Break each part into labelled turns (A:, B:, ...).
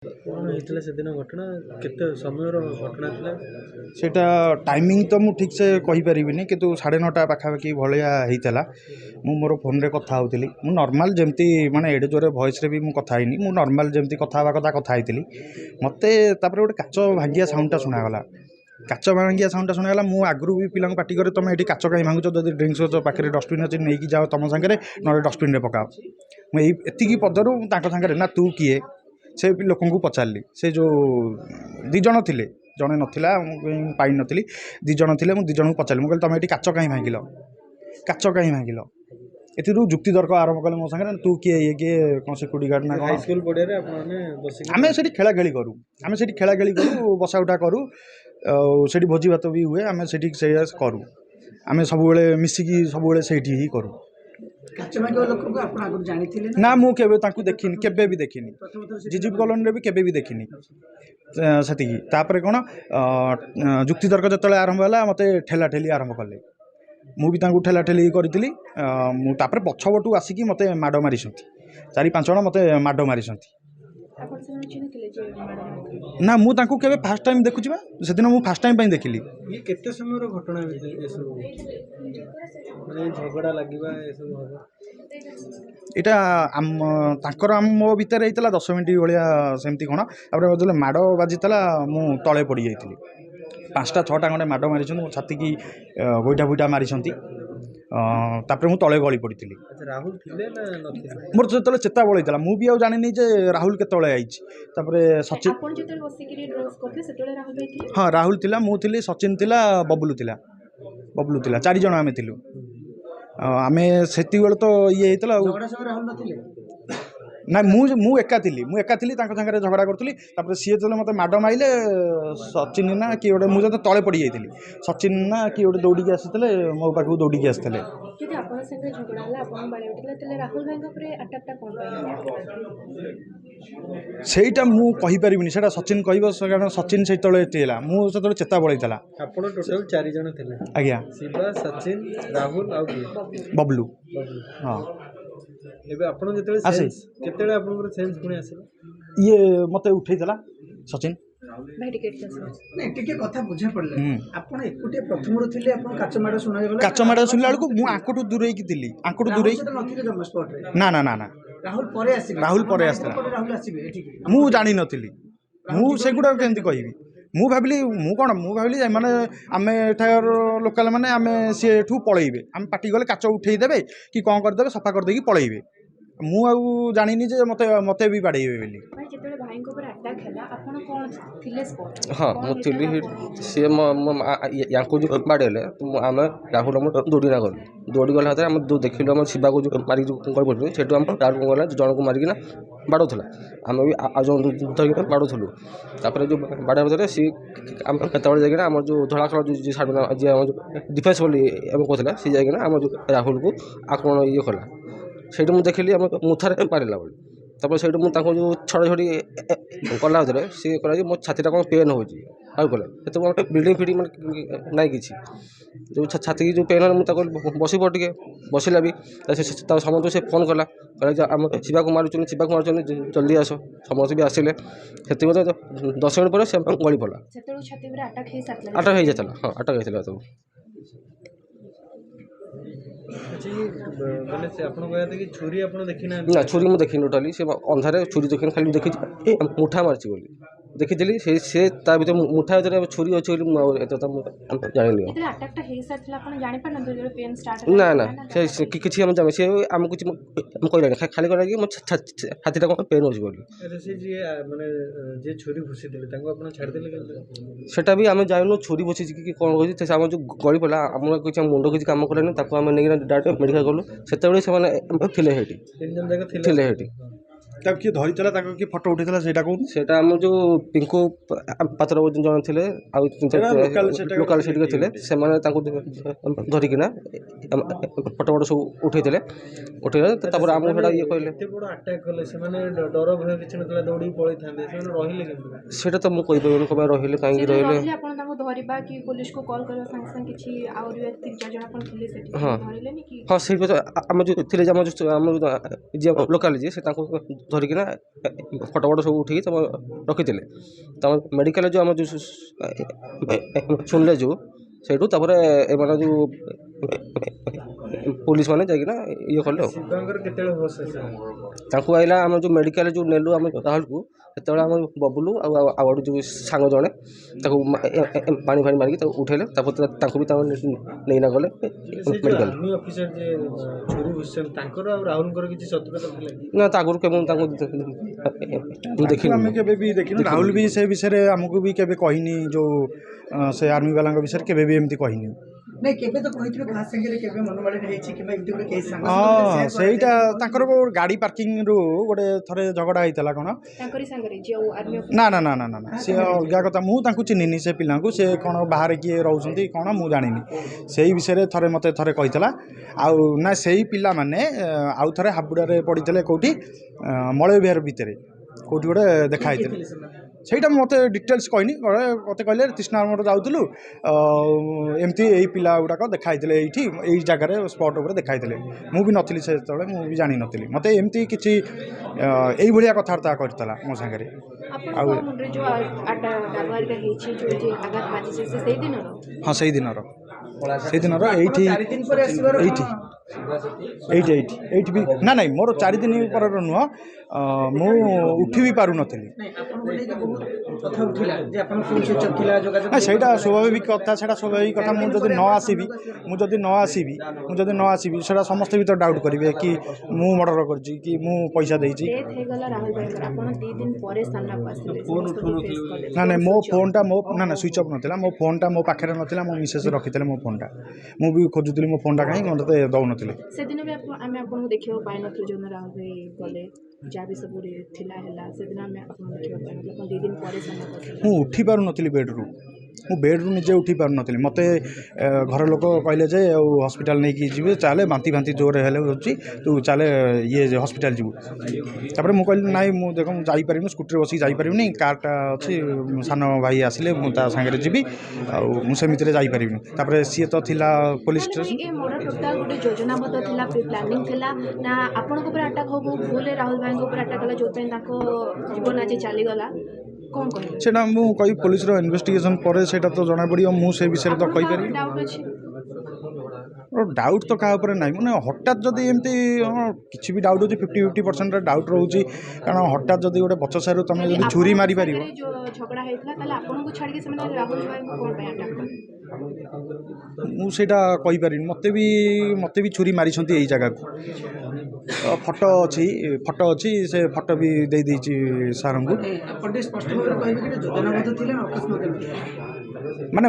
A: कौन होता से दिन घटना केते समय घटना थिला
B: सेटा टाइमिंग तो मु ठीक से कहि परिबिनी किंतु 9:30 पाखापाखि भाया होता मु मोर फोन रे कथा होउतिली मु नॉर्मल जमती माने एडे जोरे वॉइस रे भी मु कथा हिनी मु नॉर्मल जमती कथा हवा कथा कथा हितली मते तापर गोटे काच भांगिया साउंडटा सुना गला काच भांगिया साउंडटा सुना गला मु आगरु भी पिलांग पार्टी करे तुम एठी काच काई भांगुच जदि ड्रिंक्स होच पाखरे डस्टबिन अछि नेकी जाओ तुम संगे न डस्टबिन रे पकाओ मु एतिकी पदरु तांको संगे ना तू किए से लोक को पचारि से जो दिज थे जड़े नाला पाई नी दिज थे मुझे दिज को पचारि मुझे तुम ये काच कहीं भांगिल काच कहीं भांगिल ए जुक्ति तर्क आरंभ कले मो सागर तू किए ये किए कौन सिक्यूरीटी गार्ड ना
A: हाई स्कूल पड़िया
B: आम से खेला खेली करूँ आम से खेला खेली करूँ बसा उठा करूँ से भोजी भात भी हुए आम से करूँ आम सब मिसिकी सब ही करूँ ना मु देखनी केबे भी देखनी जीजीप कॉलोनी भी केबे भी देखनी से कौन जुक्तितर्क जो आरंभ है मत ठेला ठेली आरंभ कले मुझे ठेला ठेली करी मुझे पछपटू आसिकी मत माड़ मारी 4-5 जन मत माड़ मारी ना मुझे फास्ट टाइम देखुची से दिन मुझे फास्ट टाइम देखिली
A: ये केते समय घटना झगड़ा लगे
B: इटा आम मो भितर होता 10 मिनट भाया सेमती कौन जो माड़ बाजी मु तले पड़ जाइली 5टा-6टा खंडे माड़ मारी मो छाती की गोईठा फुईटा मारी मु तले गली पड़ी
A: राहुल थिले ना नथिले
B: मोर जो चेता बड़ा मु भी जानी जे राहुल केतले आई सचिन हाँ राहुल थिला मु थिली सचिन थिला बबलू थिला 4 जन आमे थिलु आमे सेती बेले तो ये ना मु एका थी सागे झगड़ा करी सी जो मत माड़ माइले सचिन ना कि गोटे मुझे तले पड़ जाइली सचिन ना कि गोटे दौड़ी आसते मो पाख दौड़ी आसते सेटा मु कहि परिबिनी सेटा सचिन कहबो कारण सचिन से तले मुझे चेता बड़ा
A: आपण टोटल 4 जन थे
B: आज्ञा
A: शिवा सचिन राहुल आ
B: बबलू हाँ
A: एबे आपण जेतेले सेंस केतेले आपण सेंस पुणी आसिला
B: ये मते उठैतला सचिन
C: भाई टिके कथा बुझा पड़ले आपण एकुटे प्रथम रो थिले आपण काचमाडा सुना गेला
B: काचमाडा सुनला बेलको मु आंकोटू दूरै की थिली आंकोटू दूरै
C: नथिले जम स्पॉट रे
B: ना ना ना ना राहुल परे आसला
C: राहुल आसीबे एठिके
B: मु जानि नथिली मु सेगुडा केंती कहबी मु भाविली माने आमे एठार लोकल माने आमे सी एठू पळेइबे आम पार्टी गले काच उठेई देबे कि कोन कर देबे सफा कर देकी पळेइबे मु आ जानिनी जे मते मते भी बाड़ेइबे बेली
C: भाई जेतले भाई को ऊपर अटैक हैला आपण कोन थिले स्पॉट
D: हाँ मु थिली से यांको जो बाड़ेले आमे राहुल हम दौड़ी ना गलु दौड़ी गला हाथ आम देखिलु आम शिवा को जो मारी कर पड़े सेठू आम राहुल गला जन को मारिकिना बाड़ौला आम भी आ जन धरिक बाड़ौलु तापर जो बाड़ा भर सी आम केत जाइना आम जो धड़ा कलर जी साड़ी जी डिफेन्स बोली कहला सी जाइना आम जो राहुल को आक्रमण ये कला से देखिली आम मुथार पारा बोली तापर से जो छड़ा छड़ी कला भर सी कह मो छातीटा कौन पेन हो कले से ब्लीडिंग फिडिंग मैंने ना कि जो छाती की जो पेन है मुझे बस पड़े बसला भी समस्त से फोन कला आम शिवा को मारुचन जल्दी आस समस्त भी आसिले से 10 मिनट पर गली पड़ा अटक हो जाता हाँ अटक होता सब
A: माने से आपण कहया कि छुरी आपण देखि
D: ना छुरी मु देखि टोटली से अंधारे छुरी देखि खाली देखि मुठा मारची बोली देखिली से ता भीतर मुठा भीतर छुरी अच्छे जानी ना ना से किसी हम जाने से आम कुछ कहला खाली कहला कि छातीटा कौन पेन हो सेटा भी आम जानू छुरी भुसी कि कौन कही आम जो गली पड़ा आम किसी मुंड किसी कम कलानी नहीं डायरेक्ट मेडिकल गलु से
B: किए धरी कि फोटो उठे सेटा कौन
D: सेटा आम जो पिंकू पात्र जन थे लोकाल से धरिकिना फोटो फोटो सब उठे उठे आम ये कहले सेटा तो मुझे कह रही कहीं रही हाँ हाँ से आम जो लोकाल जी से ଧରିକିନା ଫଟୋ ଫଟୋ ସବୁ ଉଠିକି ତମ ରଖିଥିଲେ। ତମ ମେଡ଼ିକାଲ ଯେଉଁ ଆମର ଯେଉଁ ଶୁଣିଲେ ଯେଉଁ ସେଇଠୁ ତାପରେ ଏମାନେ ଯେଉଁ ପୋଲିସ ମାନେ ଯାଇକିନା ଇଏ କଲେ ଆଉ
A: ଶିବାଙ୍କର କେତେବେଳେ ହୋସ୍ ଆସିଲା?
D: ତାଙ୍କୁ ଆଇଲା ଆମର ଯେଉଁ ମେଡ଼ିକାଲ ଯେଉଁ ନେଲୁ ଆମେ ରାହୁଲକୁ, ସେତେବେଳେ ଆମ ବବୁଲୁ ଆଉ ଆଉ ଗୋଟେ ଯେଉଁ ସାଙ୍ଗ ଜଣେ ତାକୁ ପାଣି ଫାଣି ମାରିକି ତାକୁ ଉଠେଇଲେ। ତାପରେ ତାଙ୍କୁ ବି ତାଙ୍କୁ ନେଇନା ଗଲେ ମେଡ଼ିକାଲ।
A: ଆର୍ମି ଅଫିସର ଯେ ଛୁରୀ ଭୁଷିଛନ୍ତି ତାଙ୍କର ଆଉ ରାହୁଲଙ୍କର କିଛି ଶତ୍ରୁତା ଥିଲା କି?
D: ନା ତା ଆଗରୁ କେବେ ତାଙ୍କୁ ଦେଖିନି।
B: ଆମେ କେବେ ବି ଦେଖିନୁ। ରାହୁଲ ବି ସେ ବିଷୟରେ ଆମକୁ ବି କେବେ କହିନି, ଯେଉଁ ସେ ଆର୍ମି ବାଲାଙ୍କ ବିଷୟରେ କେବେ ବି ଏମିତି କହିନି।
C: ନାଇଁ କେବେ ତ କହିଥିବେ କାହା ସାଙ୍ଗରେ କେବେ ମନମାଳିନ୍ୟ ହେଇଛି କିମ୍ବା ଏମିତି ଗୋଟେ କେସ୍ ସାଙ୍ଗ
B: ହଁ ସେଇଟା ତାଙ୍କର ଗାଡ଼ି ପାର୍କିଂରୁ ଗୋଟେ ଥରେ ଝଗଡ଼ା ହେଇଥିଲା କ'ଣ?
E: ତାଙ୍କରି ସାଙ୍ଗରେ ଯୋଉ ଆର୍ମି
B: ନା ନା ନା ନା ନା ନା ସେ ଅଲଗା କଥା। ମୁଁ ତାଙ୍କୁ ଚିହ୍ନିନି ସେ ପିଲାଙ୍କୁ, ସେ କ'ଣ ବାହାରେ କିଏ ରହୁଛନ୍ତି କ'ଣ ମୁଁ ଜାଣିନି। ସେଇ ବିଷୟରେ ଥରେ ମୋତେ ଥରେ କହିଥିଲା। ଆଉ ନା ସେଇ ପିଲାମାନେ ଆଉ ଥରେ ହାବୁଡ଼ାରେ ପଡ଼ିଥିଲେ କେଉଁଠି ମଳୟ ବିହାର ଭିତରେ କେଉଁଠି ଗୋଟେ ଦେଖା ହେଇଥିଲେ। ସେଇଟା ମୋତେ ଡିଟେଲ୍ସ କହିନି। ମୋତେ କହିଲେ ତୃଷ୍ଣା ମୋର ଯାଉଥିଲୁ ଏମିତି ଏଇ ପିଲା ଗୁଡ଼ାକ ଦେଖା ହେଇଥିଲେ ଏଇଠି ଏଇ ଜାଗାରେ ସ୍ପଟ୍ ଉପରେ ଦେଖା ହେଇଥିଲେ। ମୁଁ ବି ନଥିଲି ସେତେବେଳେ, ମୁଁ ବି ଜାଣିନଥିଲି। ମୋତେ ଏମିତି କିଛି ଏଇଭଳିଆ କଥାବାର୍ତ୍ତା କରିଥିଲା ମୋ ସାଙ୍ଗରେ। ଆଉ
E: ମୁଣ୍ଡରେ ଯୋଉ ଆଘାତ ହେଇଛି ଯୋଉ ଯେ ଆଘାତ ବାଜିଛି ସେ ସେଇଦିନର?
B: ହଁ ସେଇଦିନର ଏଇଠି ଏଇଠି ଏଇଠି ଏଇଠି ଏଇଠି ବି ନା ନାଇଁ ମୋର 4 ଦିନ ପରର ନୁହଁ। ମୁଁ ଉଠି ବି ପାରୁନଥିଲି। ନା ସେଇଟା ସ୍ୱାଭାବିକ କଥା, ସେଇଟା ସ୍ୱାଭାବିକ କଥା। ମୁଁ ଯଦି ନ ଆସିବି ସେଇଟା ସମସ୍ତେ ବି ତ ଡାଉଟ୍ କରିବେ କି ମୁଁ ମର୍ଡ଼ର କରିଛି କି ମୁଁ ପଇସା ଦେଇଛି। ନା ନାଇଁ ମୋ ଫୋନ୍ଟା ନା ସୁଇଚ୍ ଅଫ୍ ନଥିଲା। ମୋ ଫୋନ୍ଟା ମୋ ପାଖରେ ନଥିଲା। ମୋ ମିସେସ୍ ରଖିଥିଲେ ମୋ ଫୋନ୍ଟା। ମୁଁ ବି ଖୋଜୁଥିଲି ମୋ ଫୋନ୍ଟା କାହିଁ ମୋତେ ଦେଉନଥିଲେ।
E: ସେଦିନ ବି ଆମେ ଆପଣଙ୍କୁ ଦେଖିବାକୁ ପାଇନଥିଲୁ ଯୋଉଦିନ ରାହୁଲ ଭାଇ ଗଲେ, ଯାହା ବି ସବୁ ଥିଲା ହେଲା ସେଦିନ ଆମେ ଆପଣଙ୍କୁ ଦେଖିବାକୁ ପାଇନଥିଲୁ। ଆପଣ 2 ଦିନ ପରେ ସାମ୍ନାକୁ ଆସିଲେ।
B: ମୁଁ ଉଠି ପାରୁନଥିଲି ବେଡ଼୍ରୁ। ମୁଁ ବେଡ଼୍ରୁ ନିଜେ ଉଠି ପାରୁନଥିଲି। ମୋତେ ଘର ଲୋକ କହିଲେ ଯେ ଆଉ ହସ୍ପିଟାଲ ନେଇକି ଯିବେ, ଚାଲେ ବାନ୍ତି ଜୋରରେ ହେଲେ ହେଉଛି, ତୁ ଚାଲେ ହସ୍ପିଟାଲ ଯିବୁ। ତାପରେ ମୁଁ କହିଲି ନାଇଁ ମୁଁ ମୁଁ ଯାଇପାରିବିନି, ସ୍କୁଟିରେ ବସିକି ଯାଇପାରିବିନି, କାର୍ଟା ଅଛି, ସାନ ଭାଇ ଆସିଲେ ମୁଁ ତା ସାଙ୍ଗରେ ଯିବି, ଆଉ ମୁଁ ସେମିତିରେ ଯାଇପାରିବିନି। ତାପରେ ସିଏ ତ ଥିଲା ପୋଲିସ ଷ୍ଟେସନ।
E: ଏ ମର୍ଡର ଟୋଟାଲ ଗୋଟେ ଯୋଜନାବଦ୍ଧ ଥିଲା, ପ୍ଲାନିଂ ଥିଲା ନା ଆପଣଙ୍କ ଉପରେ ଆଟାକ୍ ହବ ଭୁଲରେ ରାହୁଲ ଭାଇଙ୍କ ଉପରେ ଆଟାକ୍ କଲା ଯୋଉଥିପାଇଁ ତାଙ୍କ ଜୀବନ ଆଜି ଚାଲିଗଲା? କ'ଣ କହିବେ
B: ସେଇଟା ମୁଁ କହିବି ପୋଲିସର ଇନଭେଷ୍ଟିଗେସନ୍ ପରେ ସେଇଟା ତ ଜଣାପଡ଼ିବ। ମୁଁ ସେ ବିଷୟରେ ତ କହିପାରିବି।
E: ଡାଉଟ୍ ଅଛି?
B: ଡାଉଟ୍ ତ କାହା ଉପରେ ନାହିଁ। ମାନେ ହଠାତ୍ ଯଦି ଏମିତି କିଛି ବି ଡାଉଟ୍ ହେଉଛି 50-50% ଡାଉଟ୍ ରହୁଛି। କାରଣ ହଠାତ୍ ଯଦି ଗୋଟେ ବଚସାରୁ ତୁମେ ଯଦି ଛୁରୀ ମାରିପାରିବ।
E: ଝଗଡ଼ା ହେଇଥିଲା ତାହେଲେ ଆପଣଙ୍କୁ ଛାଡ଼ିକି ସେମାନେ ରାହୁଲ ଭାଇଙ୍କୁ କ'ଣ ପାଇଁ ଆଟାକ୍ କଲେ?
B: ମୁଁ ସେଇଟା କହିପାରିନି। ମୋତେ ବି ଛୁରୀ ମାରିଛନ୍ତି ଏଇ ଜାଗାକୁ। ଫଟୋ ଅଛି ସେ ଫଟୋ ବି ଦେଇଛି ସାର୍ଙ୍କୁ। ମାନେ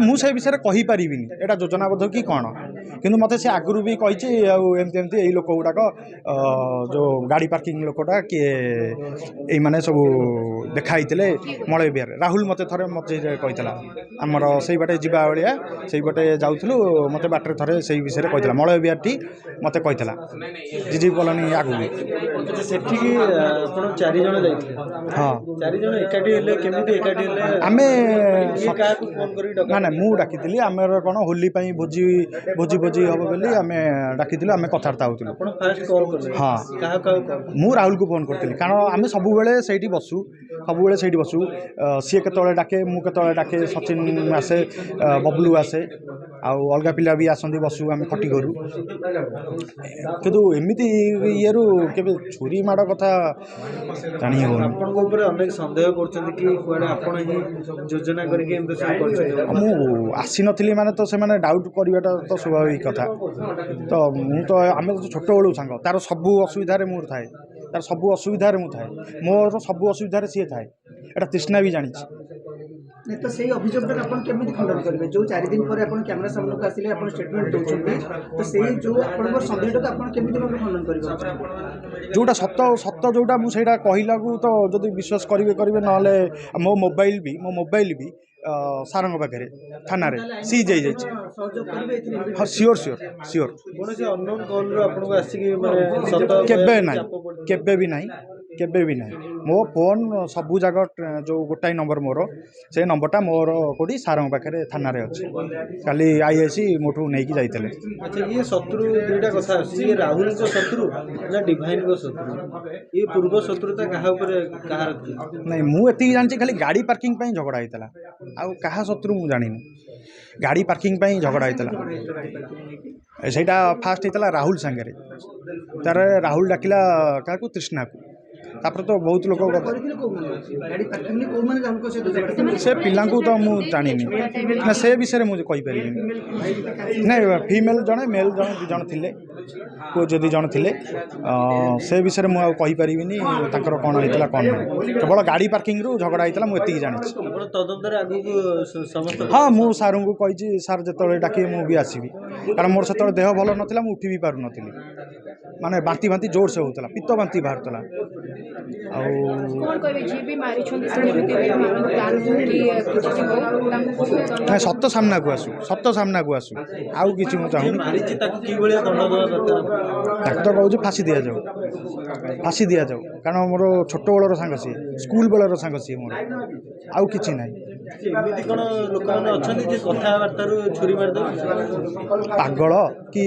B: ମୁଁ ସେ ବିଷୟରେ କହିପାରିବିନି ଏଇଟା ଯୋଜନାବଦ୍ଧ କି କ'ଣ, କିନ୍ତୁ ମୋତେ ସେ ଆଗରୁ ବି କହିଛି ଆଉ ଏମିତି ଏଇ ଲୋକ ଗୁଡ଼ାକ ଯେଉଁ ଗାଡ଼ି ପାର୍କିଂ ଲୋକଟା କିଏ ଏଇମାନେ ସବୁ ଦେଖା ହେଇଥିଲେ ମଳୟ ବିହାରରେ। ରାହୁଲ ମୋତେ ଥରେ କହିଥିଲା, ଆମର ସେଇ ବାଟେ ଯିବା ଭଳିଆ ସେଇ ବାଟେ ଯାଉଥିଲୁ, ମୋତେ ବାଟରେ ଥରେ ସେଇ ବିଷୟରେ କହିଥିଲା। ମଳୟ ବିହାରଟି ମୋତେ କହିଥିଲା ଜିଜି କଲୋନୀ ଆଗକୁ।
A: ସେଠିକି ଆପଣ 4 ଜଣ ଯାଇଥିଲେ?
B: ହଁ
A: 4 ଜଣ ଏକାଠି ହେଲେ କେମିତି ଏକାଠି ହେଲେ?
B: ଆମେ
A: କାହାକୁ ଫୋନ୍ କରିକି
B: ନା ମୁଁ ଡାକିଥିଲି। ଆମର କ'ଣ ହୋଲି ପାଇଁ ଭୋଜି ହେବ ବୋଲି ଆମେ ଡାକିଥିଲୁ। ଆମେ କଥାବାର୍ତ୍ତା ହେଉଥିଲୁ।
A: ଆପଣ ଫାଷ୍ଟ କଲ୍ କଲେ?
B: ହଁ
A: କାହାକୁ
B: ମୁଁ ରାହୁଲକୁ ଫୋନ୍ କରିଥିଲି। କାରଣ ଆମେ ସବୁବେଳେ ସେଇଠି ବସୁ। ସିଏ କେତେବେଳେ ଡାକେ, ମୁଁ କେତେବେଳେ ଡାକେ, ସଚିନ ଆସେ, ବବଲୁ ଆସେ, ଆଉ ଅଲଗା ପିଲା ବି ଆସନ୍ତି, ବସୁ, ଆମେ ଖଟି କରୁ। କିନ୍ତୁ ଏମିତି ଇଏରୁ କେବେ ଛୁରୀ ମାଡ଼ କଥା ଜାଣି ହେଉନି।
A: ଆପଣଙ୍କ ଉପରେ ଅନେକ ସନ୍ଦେହ କରୁଛନ୍ତି କି କୁଆଡ଼େ ଆପଣ ହିଁ ଯୋଜନା କରିକି ଏମିତି ସବୁ କରୁଛନ୍ତି?
B: ମୁଁ ଆସିନଥିଲି ମାନେ ତ ସେମାନେ ଡାଉଟ୍ କରିବାଟା ତ ସ୍ୱାଭାବିକ କଥା। ତ ଆମେ ତ ଛୋଟବେଳୁ ସାଙ୍ଗ। ତାର ସବୁ ଅସୁବିଧାରେ ମୁଁ ଥାଏ, ମୋର ସବୁ ଅସୁବିଧାରେ ସିଏ ଥାଏ। ଏଇଟା ତୃଷ୍ଣା ବି ଜାଣିଛି।
C: ତ ସେଇ ଅଭିଯୋଗଟାକୁ ଆପଣ କେମିତି ଖଣ୍ଡନ କରିବେ? ଯେଉଁ 4 ଦିନ ପରେ ଆପଣ କ୍ୟାମେରା ସାମ୍ନାକୁ ଆସିଲେ, ଆପଣ ଷ୍ଟେଟମେଣ୍ଟ ଦେଉଛନ୍ତି, ତ ସେଇ ଯେଉଁ ଆପଣଙ୍କର ସନ୍ଦେହଟାକୁ ଆପଣ କେମିତି ଭାବେ ଖଣ୍ଡନ କରିବେ?
B: ଯେଉଁଟା ସତ ଯେଉଁଟା ମୁଁ ସେଇଟା କହିଲାକୁ ତ ଯଦି ବିଶ୍ୱାସ କରିବେ, ନହେଲେ ମୋ ମୋବାଇଲ ବି ସାରଙ୍କ ପାଖରେ ଥାନାରେ ସିଜ୍ ହେଇଯାଇଛି। ହଁ ସିଓର।
A: କୌଣସି ଅନନୋନ୍ କଲ୍ରୁ ଆପଣଙ୍କୁ ଆସିକି ମାନେ
B: କେବେ ବି ନାହିଁ। केबे भी ना मो फोन सबू जगह जो गोटाई नंबर मोर से नंबरटा मोर कोटी सार पाखे थाना अच्छे काली आईएसी मोठू नहीं जाते
A: अच्छा ये शत्रु दुईटा कथा आछी ये राहुल को शत्रु ना डिवाइन को शत्रु ये पूर्व शत्रुता कहा ऊपर कहार थी
B: नहीं मुझे जानची खाली गाड़ी पार्किंग पे झगड़ा होता आउ कहा शत्रु मुझे जानी गाड़ी पार्किंग पे झगड़ा होता ସେଇଟା ଫାଷ୍ଟ ହେଇଥିଲା ରାହୁଲ ସାଙ୍ଗରେ ତାର ରାହୁଲ ଡାକିଲା କାହାକୁ ତୃଷ୍ଣା को तापर तो बहुत लोग से पिला तो मुझे जानी ना से विषय मुझे कहीपर नहीं फीमेल जड़े मेल जड़े दु जन थे पुओ जो दु जन थे से विषय मुझे कहीपर कौन होता कौन नहीं केवल गाड़ी पार्किंग रु झगड़ा होता मुझे जानी हाँ मुझे सार को कही सार जो डाक मुझे आसबि कारण मोर से देह भल नाला मुझे उठी भी पार नी माने बांती बांती जोर से होता पित्त बांती बाहर सत सामना को आसू आउ कि चाहूँ तो कहूँ फाँसी दि जाऊ कारण मोर छोट बेलर सांग सी स्कूल बेलर सांग सी मोर आउ कि ना पागल कि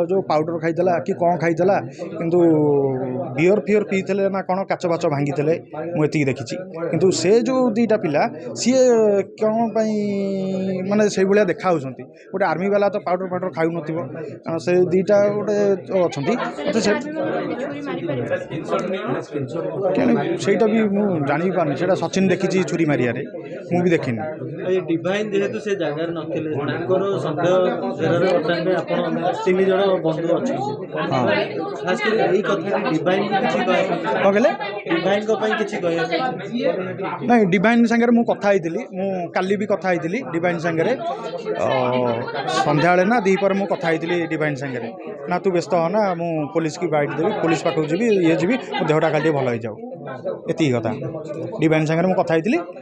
B: जो पाउडर खाईला कि कौन खाईला किंतु बियर फियर पी थे ना कौन काच बाच भांगी थे मुझे देखी किंतु से जो दीटा पिला सी कौन माने से भाया देखा गोटे आर्मी वाला तो पाउडर फाउडर खाऊ न से दीटा गोटे अच्छा सेटा भी मुझे जानी पानी से सचिन देखी छुरी मारिया मु भी देखी
A: डिवाइन जेहेतु से जगार नथिले तांकर संदेह तीन जन बंधु अच्छे खास कर यही कथा डिवाइन किछि
B: कहले
A: डिवाइन को पई किछि कहे
B: नहीं डिवाइन संगे मु कथा होइतिली मु काली भी कथा होइतिली डिवाइन संगे संध्या ना दीपर मु कथा होइतिली डिवाइन संगे ना तू व्यस्त हो ना मु पुलिस की बाइट देवी पुलिस पाखक जी ये जी मो देहटा खाली भल हो जाऊ एति कथा डिवाइन संगे मु कथा होइतिली।